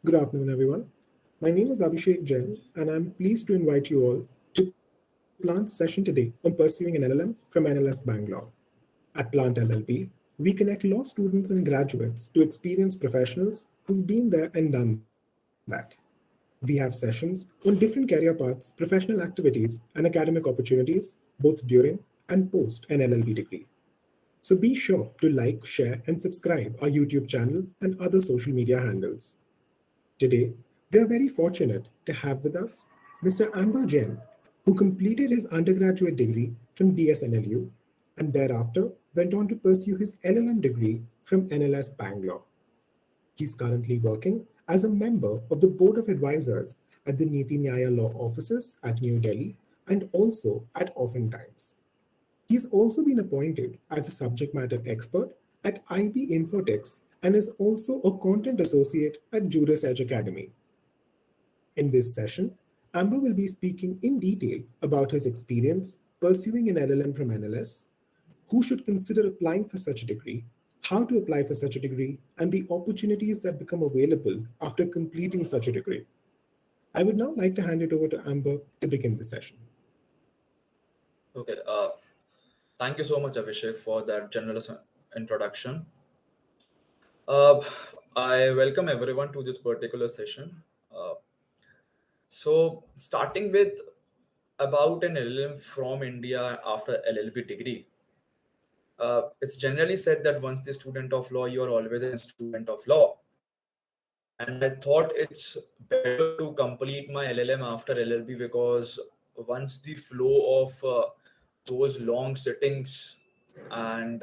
Good afternoon, everyone. My name is Abhishek Jain, and I'm pleased to invite you all to Plant's session today on pursuing an LLM from NLS Bangalore. At Plant LLP, we connect law students and graduates to experienced professionals who've been there and done that. We have sessions on different career paths, professional activities, and academic opportunities, both during and post an LLB degree. So be sure to like, share, and subscribe our YouTube channel and other social media handles. Today, we are very fortunate to have with us Mr. Amber Jain, who completed his undergraduate degree from DSNLU and thereafter went on to pursue his LLM degree from NLS Bangalore. He's currently working as a member of the Board of Advisors at the Niti Nyaya Law Offices at New Delhi and also at Orphan Times. He's also been appointed as a subject matter expert at IB Infotechs and is also a content associate at Juris Edge Academy. In this session, Amber will be speaking in detail about his experience pursuing an LLM from NLS, who should consider applying for such a degree, how to apply for such a degree, and the opportunities that become available after completing such a degree. I would now like to hand it over to Amber to begin the session. Okay, thank you so much, Abhishek, for that generous introduction. Uh, I welcome everyone to this particular session. Uh, starting with about an LLM from India after LLB degree. It's generally said that once the student of law, you are always a student of law. And I thought it's better to complete my LLM after LLB because once the flow of those long sittings and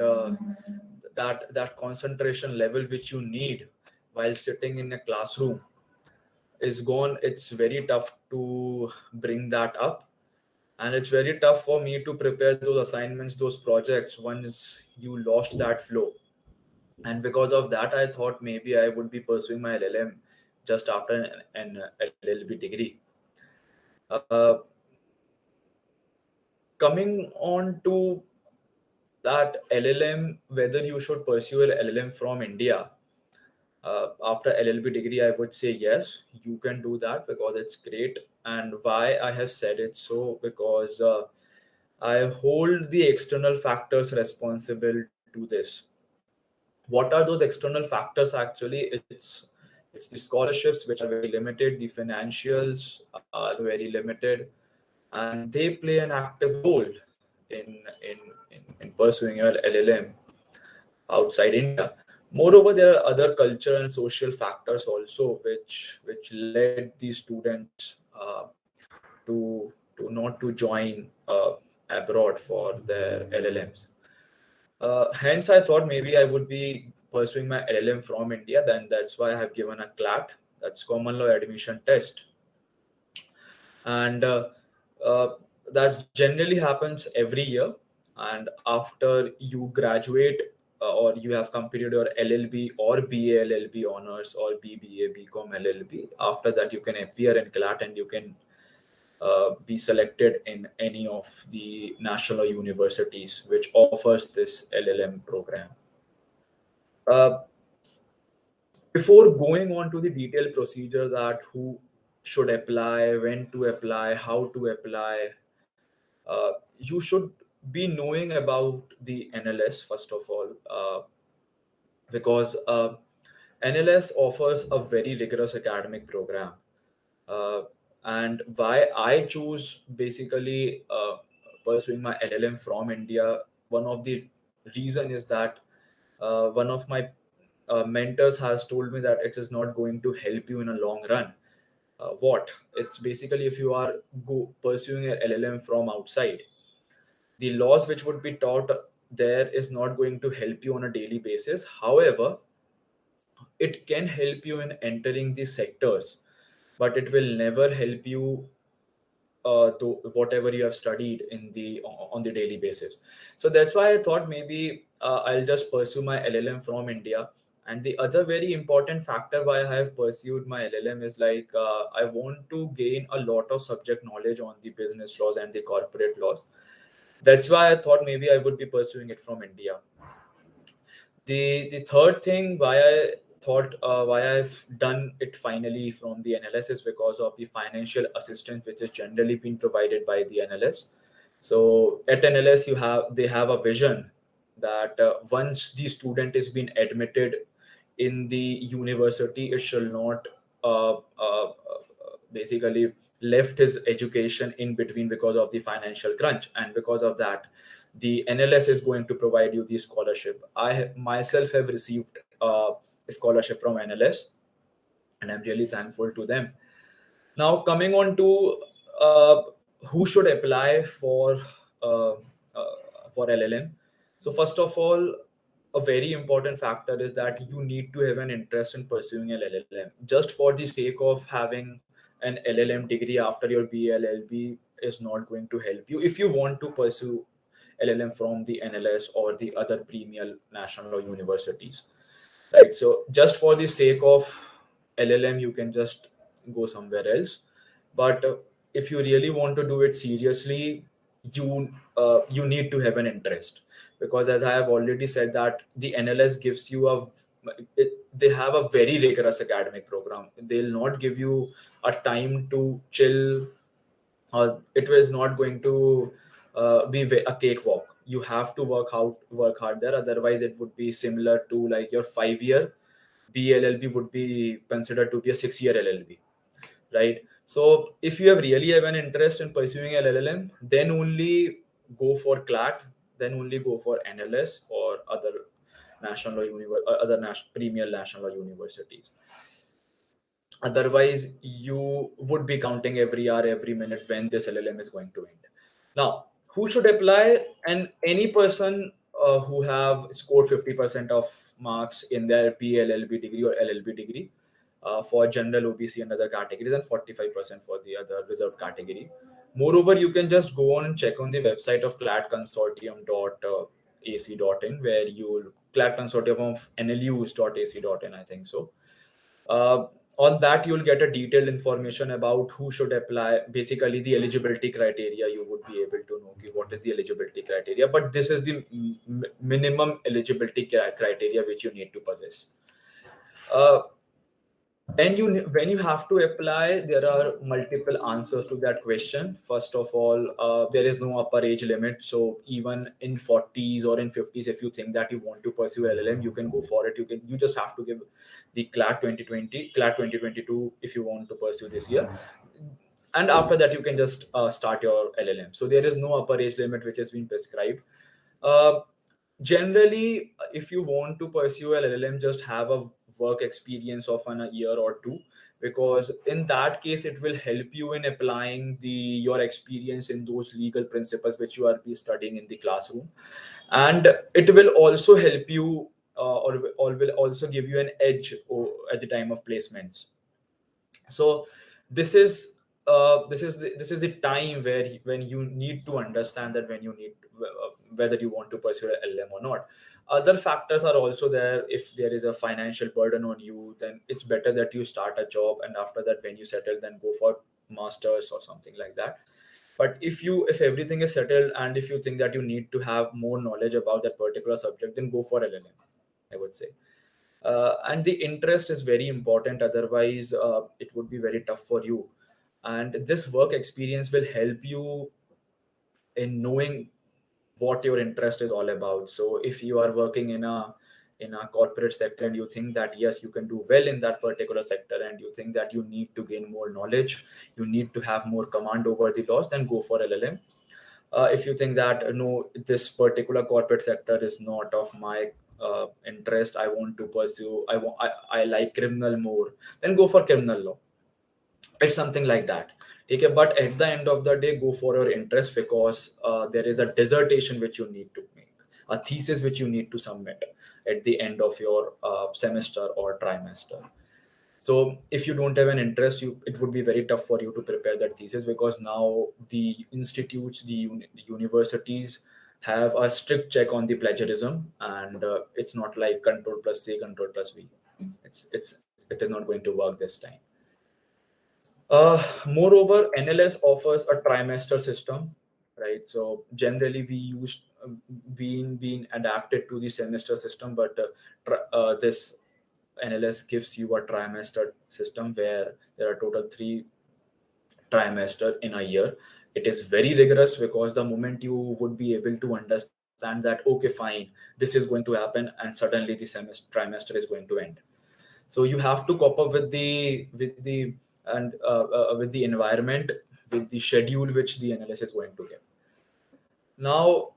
that concentration level which you need while sitting in a classroom is gone, it's very tough to bring that up, and it's very tough for me to prepare those assignments, those projects once you lost that flow. And because of that, I thought maybe I would be pursuing my LLM just after an LLB degree. uh, Coming on to that LLM, whether you should pursue an LLM from India after LLB degree, I would say yes, you can do that because it's great. And why I have said it so, because I hold the external factors responsible to this. What are those external factors? Actually, it's the scholarships, which are very limited, the financials are very limited, and they play an active role in in pursuing your LLM outside India. Moreover, there are other cultural and social factors also, which led the students to not to join abroad for their LLMs. Hence, I thought maybe I would be pursuing my LLM from India. Then that's why I have given a CLAT, that's Common Law Admission Test, and uh, that generally happens every year. And after you graduate or you have completed your LLB or BA LLB honors or BBA BCom LLB, after that you can appear in CLAT and you can be selected in any of the national universities which offers this LLM program. Uh, Before going on to the detailed procedure that who should apply, when to apply, how to apply, you should be knowing about the NLS first of all, because NLS offers a very rigorous academic program. Uh, and why I choose basically pursuing my LLM from India, one of the reason is that one of my mentors has told me that it is not going to help you in a long run. What it's basically, if you are pursuing an LLM from outside, the laws which would be taught there is not going to help you on a daily basis. However, it can help you in entering the sectors, but it will never help you to whatever you have studied in the on the daily basis. So that's why I thought maybe I'll just pursue my LLM from India. And the other very important factor why I have pursued my LLM is like I want to gain a lot of subject knowledge on the business laws and the corporate laws. That's why I thought maybe I would be pursuing it from India. The third thing why I thought why I've done it finally from the NLS is because of the financial assistance which is generally being provided by the NLS. So at NLS, they have a vision that once the student is being admitted in the university, it shall not basically left his education in between because of the financial crunch, and because of that, the NLS is going to provide you the scholarship. Myself have received a scholarship from NLS, and I'm really thankful to them. Now, coming on to who should apply uh, for LLM. So, first of all, a very important factor is that you need to have an interest in pursuing an LLM. Just for the sake of having an LLM degree after your BLLB is not going to help you. If you want to pursue LLM from the NLS or the other premier national or universities, right? So just for the sake of LLM, you can just go somewhere else. But if you really want to do it seriously, you need to have an interest, because as I have already said that the NLS gives you they have a very rigorous academic program. They'll not give you a time to chill, or it was not going to a cakewalk. You have to work hard there. Otherwise, it would be similar to like your 5 year BLLB would be considered to be a 6 year LLB, right? So if you really have an interest in pursuing an LLM, then only go for CLAT, then only go for NLS or other premier national universities. Otherwise, you would be counting every hour, every minute when this LLM is going to end. Now, who should apply? And any person who have scored 50% of marks in their PLLB degree or LLB degree for general OBC and other categories, and 45% for the other reserved category. Moreover, you can just go on and check on the website of clatconsortium.ac.in, where you'll clat consortium of nlus.ac.in, I think so. uh, on that, you'll get a detailed information about who should apply. Basically, the eligibility criteria, you would be able to know okay, what is the eligibility criteria. But this is the minimum eligibility criteria which you need to possess. Uh, and when you have to apply, there are multiple answers to that question. First of all, there is no upper age limit. So even in 40s or in 50s, if you think that you want to pursue LLM, you can go for it. You just have to give the CLAT 2020, CLAT 2022 if you want to pursue this year. And after that, you can just start your LLM. So there is no upper age limit which has been prescribed. uh, Generally, if you want to pursue a LLM, just have a work experience of a year or two, because in that case it will help you in applying your experience in those legal principles which you are be studying in the classroom. And it will also help you or will also give you an edge at the time of placements. So this is the time when you need to understand that when you need whether you want to pursue a LM or not. Other factors are also there. If there is a financial burden on you, then it's better that you start a job, and after that, when you settle, then go for masters or something like that. But if everything is settled, and if you think that you need to have more knowledge about that particular subject, then go for LLM, I would say. And the interest is very important. Otherwise, it would be very tough for you. And this work experience will help you in knowing what your interest is all about. So if you are working in a corporate sector, and you think that yes, you can do well in that particular sector, and you think that you need to gain more knowledge, you need to have more command over the laws, then go for LLM. If you think that no, this particular corporate sector is not of my interest, I want to pursue, I like criminal more, then go for criminal law. It's something like that. Okay, but at the end of the day, go for your interest, because there is a dissertation which you need to make, a thesis which you need to submit at the end of your semester or trimester. So if you don't have an interest, it would be very tough for you to prepare that thesis, because now the institutes, the universities have a strict check on the plagiarism, and it's not like control plus C, control plus V. It is not going to work this time. Moreover, NLS offers a trimestral system, right? So generally, we used being adapted to the semester system, but this NLS gives you a trimester system where there are total 3 trimester in a year. It is very rigorous because the moment you would be able to understand that, okay, fine, this is going to happen, and suddenly the semester trimester is going to end. So you have to cope up with the environment, with the schedule which the NLS is going to give. Now,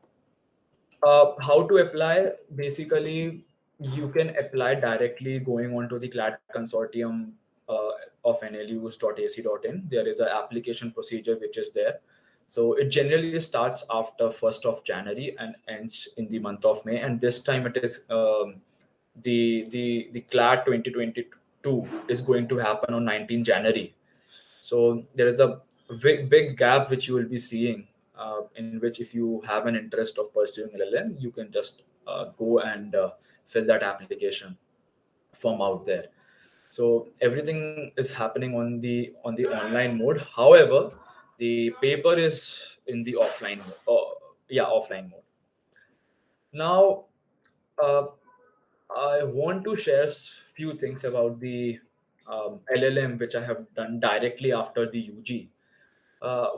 how to apply? Basically, you can apply directly going onto the CLAT consortium of nlus.ac.in. There is an application procedure which is there. So it generally starts after 1st of January and ends in the month of May. And this time it is the CLAT 2022 is going to happen on 19 January. So there is a big gap which you will be seeing, in which if you have an interest of pursuing LLM, you can just go and fill that application form out there. So everything is happening on the online mode. However, the paper is in the offline mode. Offline mode. Now, uh, I want to share few things about the LLM which I have done directly after the UG.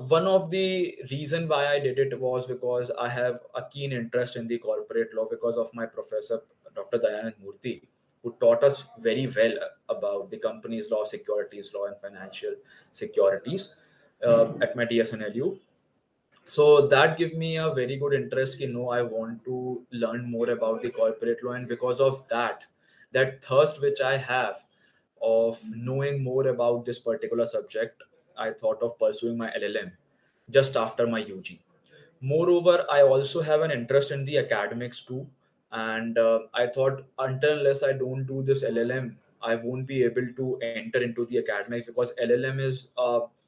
One of the reason why I did it was because I have a keen interest in the corporate law because of my professor, Dr. Dayanand Murthy, who taught us very well about the companies law, securities law, and financial securities at my DSNLU. So that gave me a very good interest. I want to learn more about the corporate law, and because of that thirst which I have of knowing more about this particular subject, I thought of pursuing my LLM just after my UG. Moreover, I also have an interest in the academics too, and I thought until unless I don't do this LLM, I won't be able to enter into the academics, because LLM is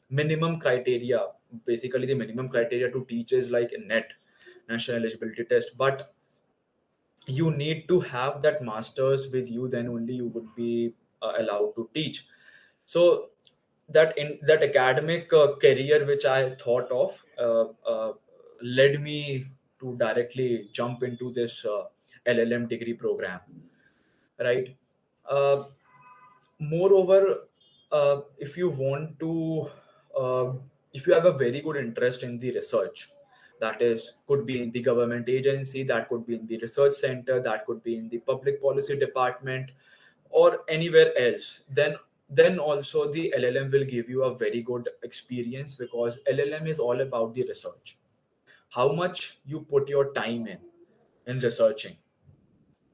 minimum criteria. Basically, the minimum criteria to teach is like a NET, National Eligibility Test, but you need to have that masters with you, then only you would be allowed to teach. So that academic career which I thought of led me to directly jump into this LLM degree program, right? uh, Moreover, if you want to if you have a very good interest in the research, that is could be in the government agency, that could be in the research center, that could be in the public policy department, or anywhere else, then also the LLM will give you a very good experience, because LLM is all about the research, how much you put your time in researching,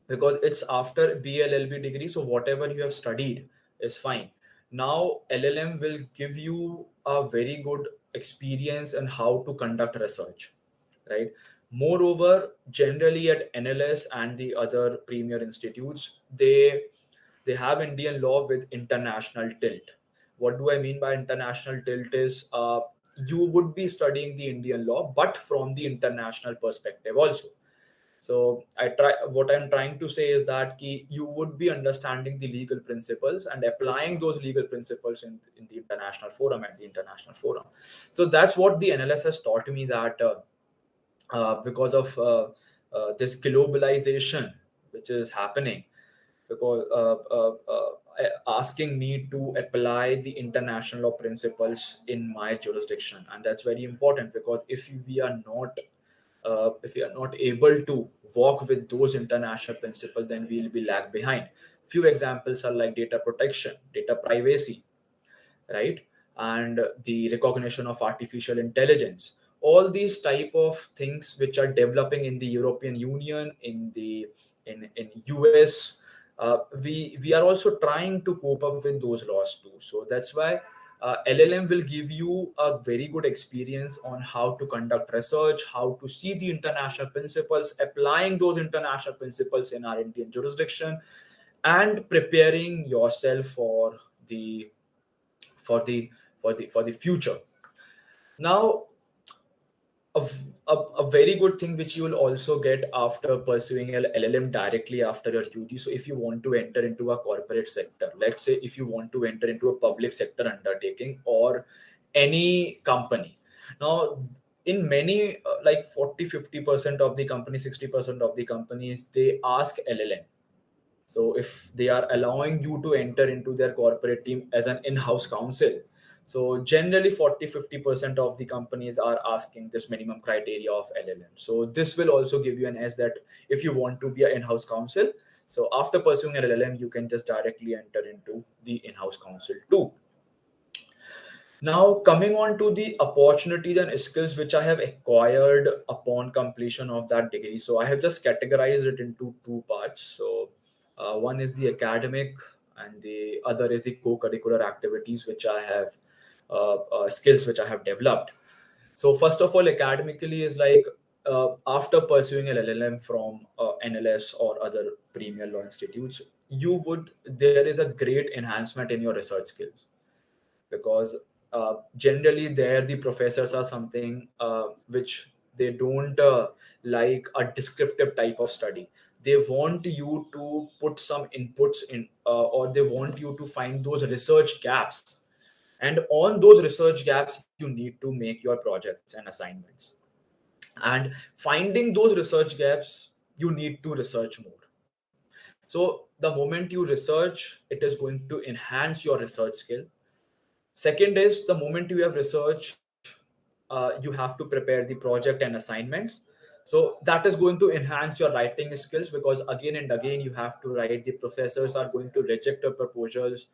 because it's after BLLB degree. So whatever you have studied is fine. Now LLM will give you a very good experience on how to conduct research, right? Moreover, generally at NLS and the other premier institutes, they have Indian law with international tilt. What do I mean by international tilt is, you would be studying the Indian law, but from the international perspective also. So what I'm trying to say is that you would be understanding the legal principles and applying those legal principles in the international forum, at the international forum. So that's what the NLS has taught me, that because of this globalization which is happening, because asking me to apply the international law principles in my jurisdiction, and that's very important, because if we are not able to walk with those international principles, then we'll be lag behind. Few examples are like data protection, data privacy, right? And the recognition of artificial intelligence, all these type of things which are developing in the European Union, in US. We are also trying to cope up with those laws too. So that's why LLM will give you a very good experience on how to conduct research, how to see the international principles, applying those international principles in our Indian jurisdiction, and preparing yourself the for the for the future. Now, a very good thing which you will also get after pursuing LLM directly after your UG. So if you want to enter into a corporate sector, let's say if you want to enter into a public sector undertaking or any company. Now, in many like 40-50% of the company, 60% of the companies, they ask LLM. So if they are allowing you to enter into their corporate team as an in-house counsel, so generally 40-50% of the companies are asking this minimum criteria of LLM. So this will also give you an edge that if you want to be an in-house counsel, so after pursuing an LLM, you can just directly enter into the in-house counsel too. Now, coming on to the opportunities and skills which I have acquired upon completion of that degree. So, I have just categorized it into two parts. So, one is the academic, and the other is the co curricular activities which I have, skills which I have developed. So, first of all, academically is like after pursuing an LLM from NLS or other premier law institutes, there is a great enhancement in your research skills, because generally there the professors are something which they don't like a descriptive type of study. They want you to put some inputs in, or they want you to find those research gaps, and on those research gaps you need to make your projects and assignments. And finding those research gaps, you need to research more. So the moment you research, it is going to enhance your research skill. Second is, the moment you have research, you have to prepare the project and assignments. So that is going to enhance your writing skills, because again and again you have to write. The professors are going to reject your proposals.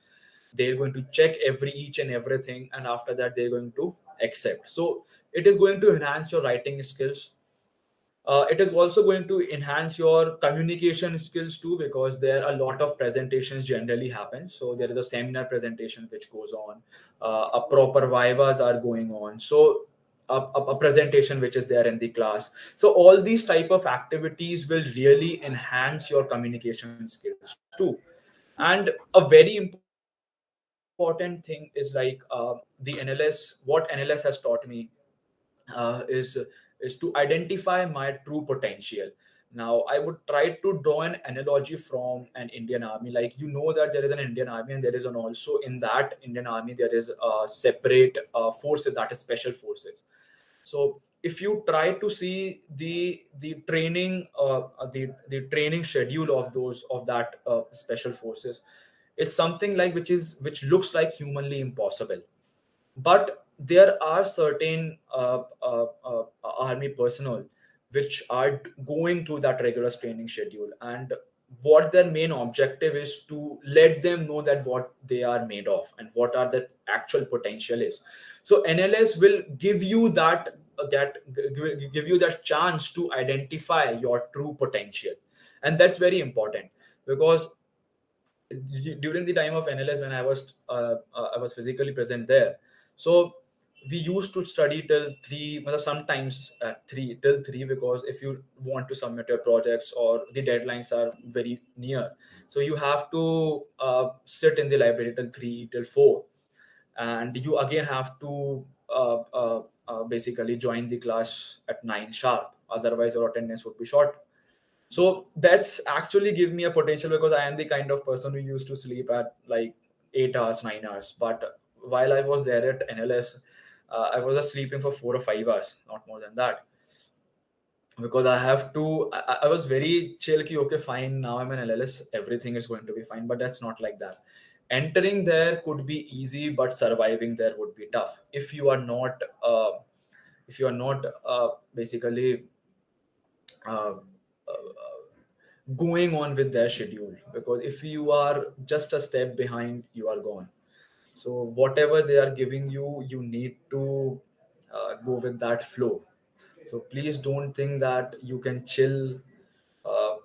They're going to check each and everything, and after that they're going to accept. So it is going to enhance your writing skills. It is also going to enhance your communication skills too, because there are a lot of presentations generally happen. So there is a seminar presentation which goes on, a proper vivas are going on, so a presentation which is there in the class. So all these type of activities will really enhance your communication skills too. And a very important thing is like, what NLS has taught me is to identify my true potential. Now, I would try to draw an analogy from an Indian army. Like, you know that there is an Indian army, and there is an also in that Indian army there is a separate forces, that is special forces. So if you try to see the training, the training schedule of those of that special forces, it's something like which looks like humanly impossible. But there are certain army personnel which are going through that regular training schedule, and what their main objective is to let them know that what they are made of and what are the actual potential is. So NLS will give you give you that chance to identify your true potential. And that's very important, because during the time of NLS, when I was physically present there, so we used to study till 3, well, sometimes at 3 till 3, because if you want to submit your projects or the deadlines are very near, so you have to sit in the library till 3 till 4, and you again have to basically join the class at 9 sharp, otherwise your attendance would be short. So that's actually give me a potential, because I am the kind of person who used to sleep at like 8 hours, 9 hours. But while I was there at NLS, I was just sleeping for 4 or 5 hours, not more than that, because I have to. I was very chill. Ki, okay, fine. Now I'm an LLS. Everything is going to be fine. But that's not like that. Entering there could be easy, but surviving there would be tough if you are not. If you are not basically uh, going on with their schedule, because if you are just a step behind, you are gone. So whatever they are giving you, you need to go with that flow. So please don't think that you can chill uh,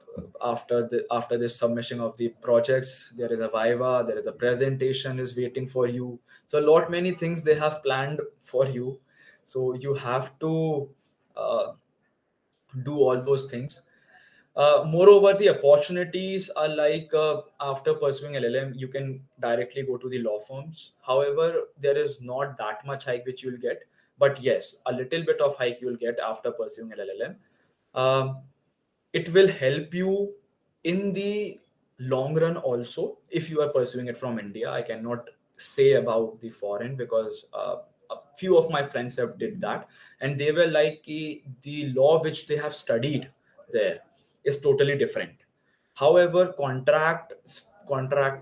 after this submission of the projects. There is a viva, there is a presentation is waiting for you. So a lot many things they have planned for you, so you have to uh, do all those things. Moreover, the opportunities are like, after pursuing LLM, you can directly go to the law firms. However, there is not that much hike which you'll get, but yes, a little bit of hike you'll get after pursuing LLM. Um, it will help you in the long run also if you are pursuing it from India. I cannot say about the foreign, because a few of my friends have did that, and they were like, "Ki the law which they have studied there is totally different." However, contract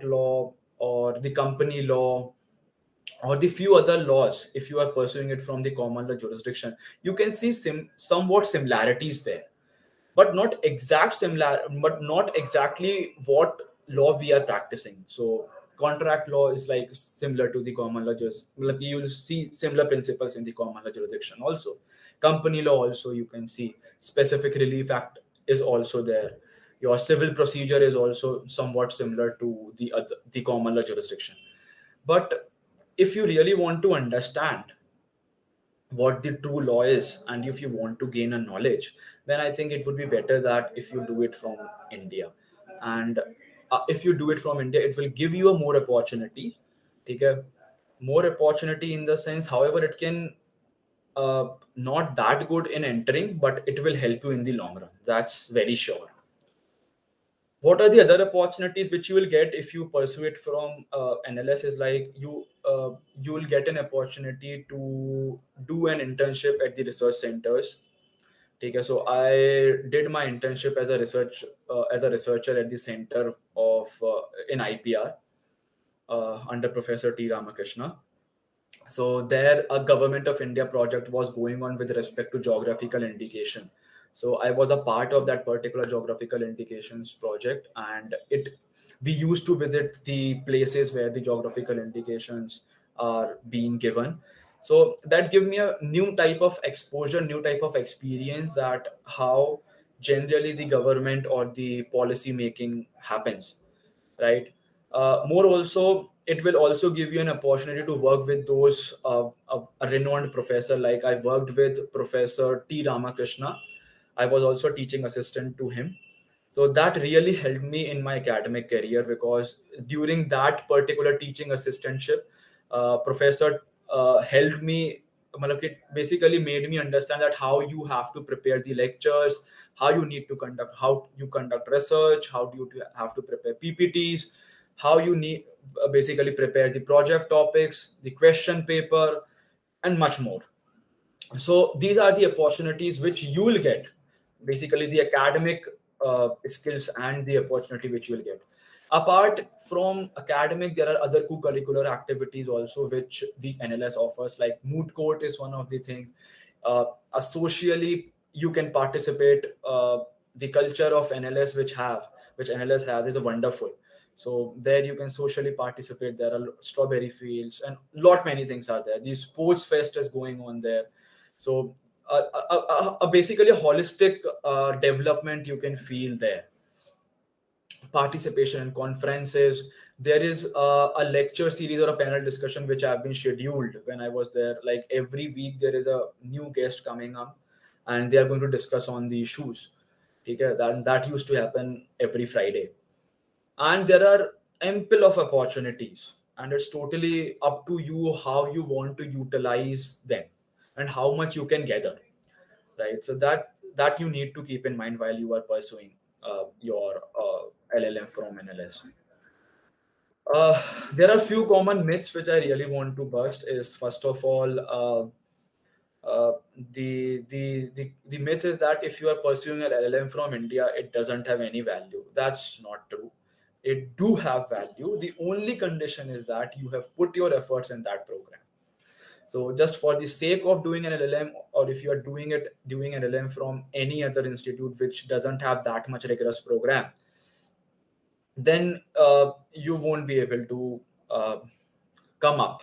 law or the company law or the few other laws, if you are pursuing it from the common law jurisdiction, you can see somewhat similarities there, but not exactly what law we are practicing. So contract law is like similar to the common law like you will see similar principles in the common law jurisdiction also. Company law also, you can see specific relief act is also there. Your civil procedure is also somewhat similar to the common law jurisdiction. But if you really want to understand what the true law is, and if you want to gain a knowledge, then I think it would be better that if you do it from India. And if you do it from India, it will give you a more opportunity. Okay, more opportunity in the sense, however, it can not that good in entering, but it will help you in the long run, that's very sure. What are the other opportunities which you will get if you pursue it from NLS is like you will get an opportunity to do an internship at the research centers. Okay, so I did my internship as a researcher at the center of in IPR under Professor T Ramakrishna. So there a government of India project was going on with respect to geographical indication. So I was a part of that particular geographical indications project, and it we used to visit the places where the geographical indications are being given. So that gave me a new type of exposure, new type of experience, that how generally the government or the policy making happens, right? More also, it will also give you an opportunity to work with those a renowned professor. Like I worked with Professor T Ramakrishna. I was also teaching assistant to him. So that really helped me in my academic career, because during that particular teaching assistantship, professor helped me. It basically made me understand that how you have to prepare the lectures, how you conduct research, how do you have to prepare PPTs, how you need basically prepare the project topics, the question paper, and much more. So these are the opportunities which you will get, basically the academic skills and the opportunity which you will get. Apart from academic, there are other co-curricular activities also which the NLS offers, like moot court is one of the thing. Socially you can participate. The culture of NLS which NLS has is a wonderful. So there you can socially participate. There are strawberry fields and lot many things are there. The sports fest is going on there. So basically a holistic development you can feel there. Participation in conferences, there is a lecture series or a panel discussion which have been scheduled when I was there. Like every week there is a new guest coming up, and they are going to discuss on the issues. Okay, that used to happen every Friday. And there are ample of opportunities, and it's totally up to you how you want to utilize them and how much you can gather, right? So that you need to keep in mind while you are pursuing your LLM from NLS. There are few common myths which I really want to bust. Is first of all, the myth is that if you are pursuing an LLM from India, it doesn't have any value. That's not true. It do have value. The only condition is that you have put your efforts in that program. So just for the sake of doing an LLM, or if you are doing an LLM from any other institute which doesn't have that much rigorous program, then you won't be able to come up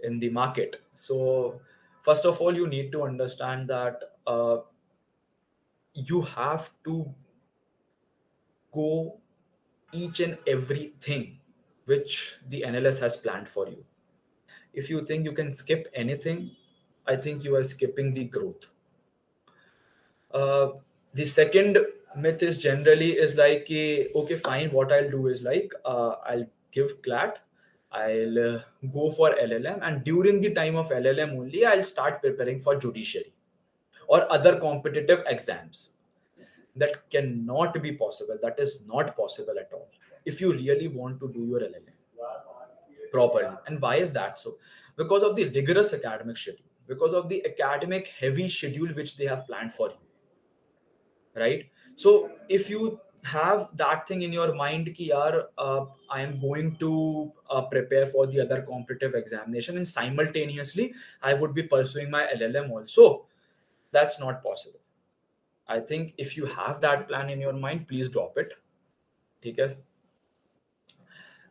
in the market. So first of all, you need to understand that you have to go each and everything which the NLS has planned for you. If you think you can skip anything, I think you are skipping the growth. Uh, the second myth is generally is like, okay, fine. What I'll do is like, I'll give CLAT, I'll go for LLM, and during the time of LLM only, I'll start preparing for judiciary or other competitive exams. That cannot be possible. That is not possible at all. If you really want to do your LLM properly. And why is that so? Because of the rigorous academic schedule, because of the academic heavy schedule which they have planned for you, right? So if you have that thing in your mind ki yaar, I am going to prepare for the other competitive examination and simultaneously I would be pursuing my LLM also. That's not possible. I think if you have that plan in your mind, please drop it. Okay.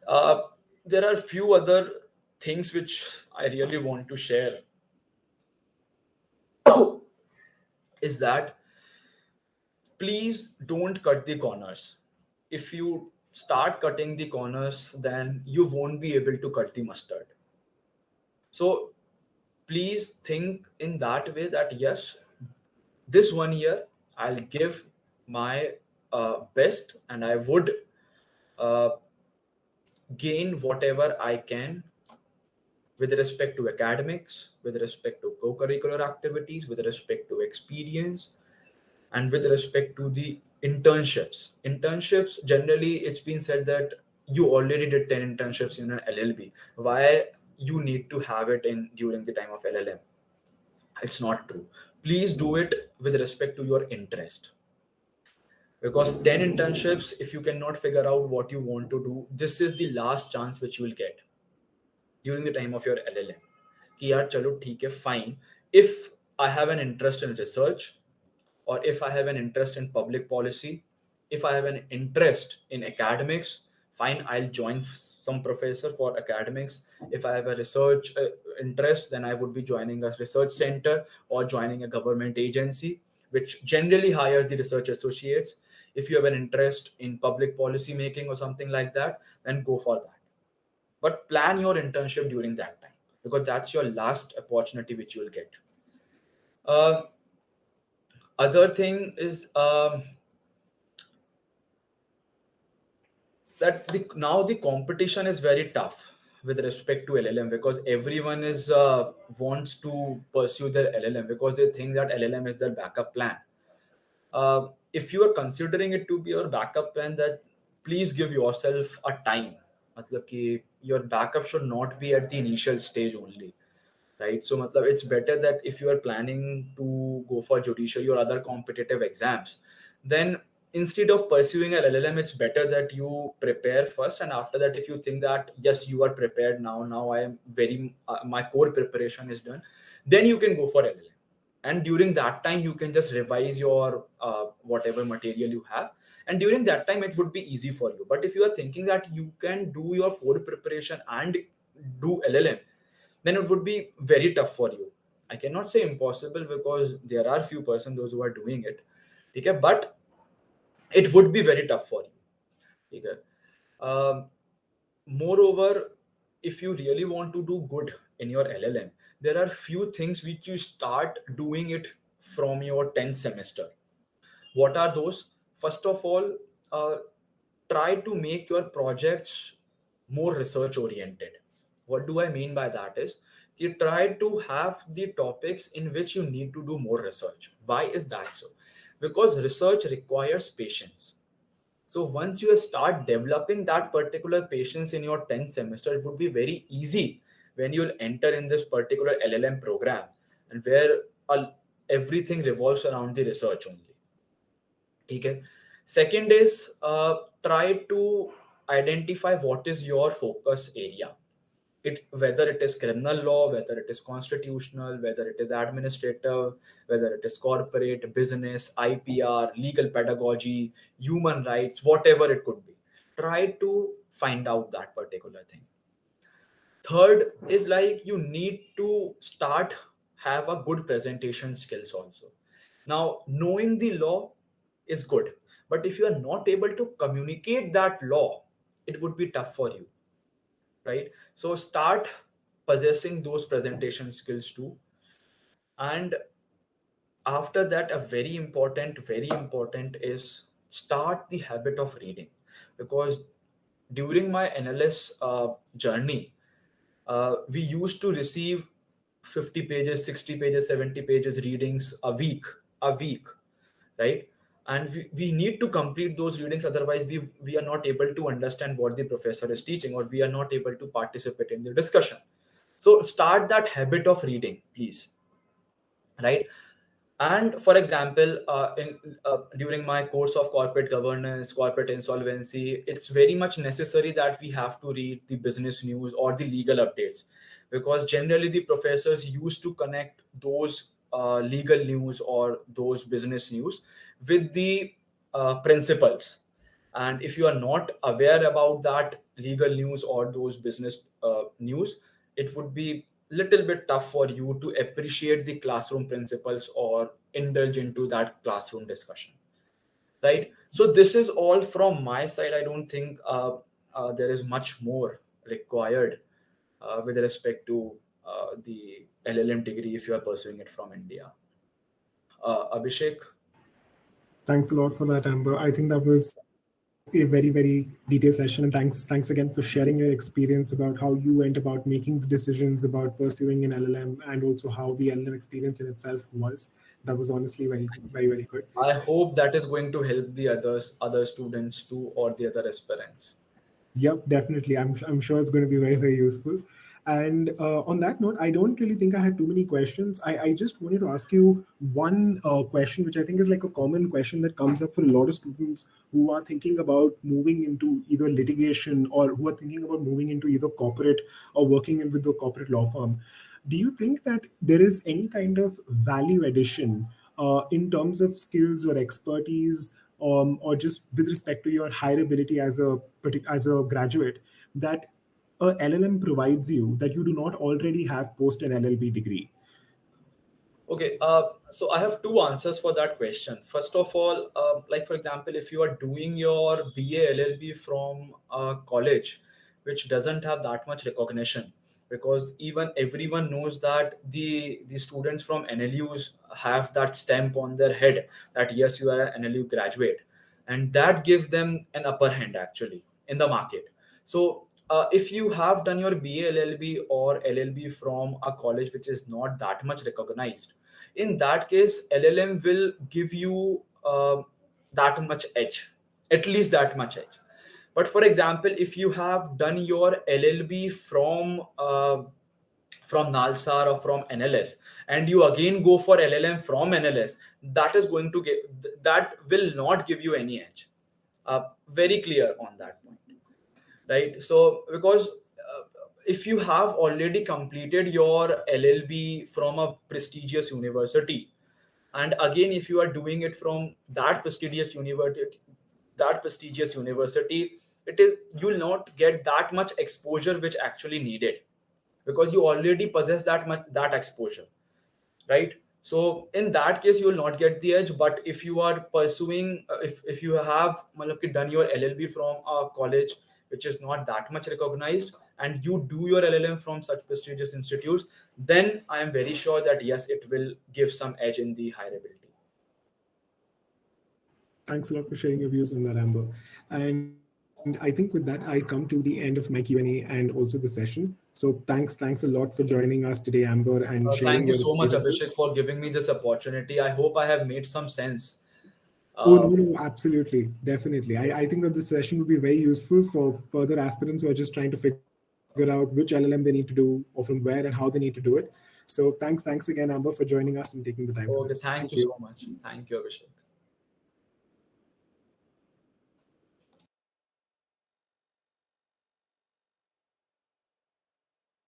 uh, there are few other things which I really want to share, is that please don't cut the corners. If you start cutting the corners, then you won't be able to cut the mustard. So please think in that way that yes, this 1 year I'll give my best, and I would uh, gain whatever I can with respect to academics, with respect to co-curricular activities, with respect to experience, and with respect to the internships. Internships, generally, it's been said that you already did 10 internships in an LLB. Why you need to have it in during the time of LLM? It's not true. Please do it with respect to your interest. Because 10 internships, if you cannot figure out what you want to do, this is the last chance which you will get during the time of your LLM. कि यार चलो ठीक है, fine. If I have an interest in research, or if I have an interest in public policy, if I have an interest in academics, fine, I'll join some professor for academics. If I have a research interest, then I would be joining a research center or joining a government agency, which generally hires the research associates. If you have an interest in public policy making or something like that, then go for that. But plan your internship during that time, because that's your last opportunity which you will get. uh, Other thing is that now the competition is very tough with respect to LLM, because everyone is wants to pursue their LLM because they think that LLM is their backup plan. If you are considering it to be your backup plan, that please give yourself a time. मतलब कि your backup should not be at the initial stage only, right? So matlab, it's better that if you are planning to go for judiciary or other competitive exams, then instead of pursuing a LLM, it's better that you prepare first, and after that, if you think that yes, you are prepared now I am very my core preparation is done, then you can go for LLM. And during that time you can just revise your whatever material you have, and during that time it would be easy for you. But if you are thinking that you can do your core preparation and do LLM, then it would be very tough for you. I cannot say impossible, because there are few persons those who are doing it, okay, but it would be very tough for you, okay. um, Moreover, if you really want to do good in your LLM, there are few things which you start doing it from your 10th semester. What are those? First of all, uh, try to make your projects more research oriented. What do I mean by that is, you try to have the topics in which you need to do more research. Why is that so? Because research requires patience. So once you start developing that particular patience in your 10th semester, it would be very easy when you'll enter in this particular LLM program, and where everything revolves around the research only. Okay. Second is try to identify what is your focus area. Whether it is criminal law, whether it is constitutional, whether it is administrative, whether it is corporate, business, IPR, legal pedagogy, human rights, whatever it could be. Try to find out that particular thing. Third is like you need to start have a good presentation skills also. Now, knowing the law is good, but if you are not able to communicate that law, it would be tough for you, right? So start possessing those presentation skills too. And after that, a very important is start the habit of reading. Because during my NLS journey, we used to receive 50 pages, 60 pages, 70 pages readings a week, right? And we need to complete those readings, otherwise we are not able to understand what the professor is teaching, or we are not able to participate in the discussion. So start that habit of reading, please, right? And for example, in during my course of corporate governance, corporate insolvency, it's very much necessary that we have to read the business news or the legal updates, because generally the professors used to connect those legal news or those business news with the principles. And if you are not aware about that legal news or those business news, it would be little bit tough for you to appreciate the classroom principles or indulge into that classroom discussion, right? So this is all from my side. I don't think there is much more required with respect to the LLM degree if you are pursuing it from India. Abhishek. Thanks a lot for that, Amber. I think that was a very, very detailed session. And thanks again for sharing your experience about how you went about making the decisions about pursuing an LLM, and also how the LLM experience in itself was. That was honestly very, very, very good. I hope that is going to help the other students too, or the other aspirants. Yep, definitely. I'm sure it's going to be very, very useful. And on that note, I don't really think I had too many questions. I just wanted to ask you one question, which I think is like a common question that comes up for a lot of students who are thinking about moving into either litigation, or who are thinking about moving into either corporate or working in with the corporate law firm. Do you think that there is any kind of value addition in terms of skills or expertise, or just with respect to your hireability as a graduate, that a LLM provides you that you do not already have post an LLB degree? Okay, so I have two answers for that question. First of all, like for example, if you are doing your BA LLB from a college which doesn't have that much recognition, because even everyone knows that the students from NLUs have that stamp on their head that yes, you are an NLU graduate, and that gives them an upper hand actually in the market. So if you have done your BA LLB or LLB from a college which is not that much recognized, in that case LLM will give you that much edge, at least that much edge. But for example, if you have done your LLB from Nalsar or from NLS, and you again go for LLM from NLS, that is going to get, that will not give you any edge. Very clear on that point, right? So because if you have already completed your LLB from a prestigious university, and again if you are doing it from that prestigious university, it is, you will not get that much exposure which actually needed, because you already possess that exposure, right? So in that case you will not get the edge. But if you are pursuing if you have matlab ki done your LLB from a college which is not that much recognized, and you do your LLM from such prestigious institutes, then I am very sure that yes, it will give some edge in the hireability. Thanks a lot for sharing your views on that, Amber. And I think with that, I come to the end of my Q&A and also the session. So thanks a lot for joining us today, Amber, and sharing your Thank you so much, experiences. Abhishek, for giving me this opportunity. I hope I have made some sense. Oh, uh, no, no, absolutely. Definitely. I think that this session would be very useful for further aspirants who are just trying to figure out which LLM they need to do, or from where and how they need to do it. So thanks again, Amber, for joining us and taking the time for this. okay, Thank thank you you. so much. Thank you, Abhishek.